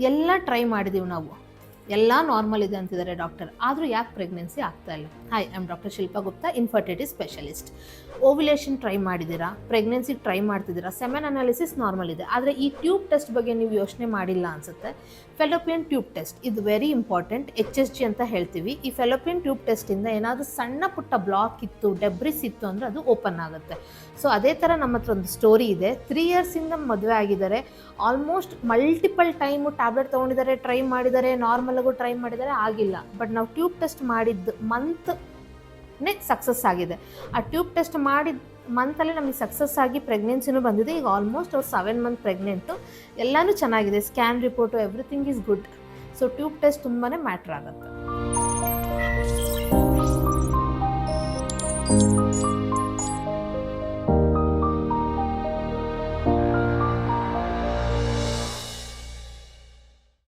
ಎಲ್ಲ ಟ್ರೈ ಮಾಡಿದ್ದೀವಿ ನಾವು, ಎಲ್ಲ ನಾರ್ಮಲ್ ಇದೆ ಅಂತಿದ್ದಾರೆ ಡಾಕ್ಟರ್, ಆದರೂ ಯಾಕೆ ಪ್ರೆಗ್ನೆನ್ಸಿ ಆಗ್ತಾ ಇಲ್ಲ? Hi, I am doctor Shilpa Gupta, infertility specialist. Ovulation try ಮಾಡಿದ್ದೀರಾ, ಪ್ರೆಗ್ನೆನ್ಸಿ ಟ್ರೈ ಮಾಡ್ತಿದ್ದೀರಾ, ಸೆಮೆನ್ ಅನಾಲಿಸಿಸ್ ನಾರ್ಮಲ್ ಇದೆ, ಆದರೆ ಈ ಟ್ಯೂಬ್ ಟೆಸ್ಟ್ ಬಗ್ಗೆ ನೀವು ಯೋಚನೆ ಮಾಡಿಲ್ಲ ಅನಿಸುತ್ತೆ. ಫೆಲೋಪಿಯನ್ ಟ್ಯೂಬ್ ಟೆಸ್ಟ್ ಇದು ವೆರಿ ಇಂಪಾರ್ಟೆಂಟ್, HSG ಅಂತ ಹೇಳ್ತೀವಿ. ಈ ಫೆಲೋಪಿಯನ್ ಟ್ಯೂಬ್ ಟೆಸ್ಟಿಂದ ಏನಾದರೂ ಸಣ್ಣ ಪುಟ್ಟ ಬ್ಲಾಕ್ ಇತ್ತು, ಡೆಬ್ರಿಸ್ ಇತ್ತು ಅಂದರೆ ಅದು ಓಪನ್ ಆಗುತ್ತೆ. ಸೊ ಅದೇ ಥರ ನಮ್ಮ ಹತ್ರ ಒಂದು ಸ್ಟೋರಿ ಇದೆ. 3 ಇಯರ್ಸಿಂದ ಮದುವೆ ಆಗಿದ್ದಾರೆ, ಆಲ್ಮೋಸ್ಟ್ ಮಲ್ಟಿಪಲ್ ಟೈಮು ಟ್ಯಾಬ್ಲೆಟ್ ತೊಗೊಂಡಿದ್ದಾರೆ, ಟ್ರೈ ಮಾಡಿದ್ದಾರೆ, ನಾರ್ಮಲಾಗೂ ಟ್ರೈ ಮಾಡಿದ್ದಾರೆ, ಆಗಿಲ್ಲ. ಬಟ್ ನಾವು ಟ್ಯೂಬ್ ಟೆಸ್ಟ್ ಮಾಡಿದ್ದು ಮಂತ್ನೇ ಸಕ್ಸಸ್ ಆಗಿದೆ. ಆ ಟ್ಯೂಬ್ ಟೆಸ್ಟ್ ಮಾಡಿದ ಮಂತಲ್ಲೇ ನಮಗೆ ಸಕ್ಸಸ್ ಆಗಿ ಪ್ರೆಗ್ನೆನ್ಸಿನೂ ಬಂದಿದೆ. ಈಗ ಆಲ್ಮೋಸ್ಟ್ ಅವ್ರು 7 ಮಂತ್ ಪ್ರೆಗ್ನೆಂಟು, ಎಲ್ಲನೂ ಚೆನ್ನಾಗಿದೆ, scan report everything is good. So tube test ತುಂಬಾ ಮ್ಯಾಟ್ರ್ ಆಗುತ್ತೆ.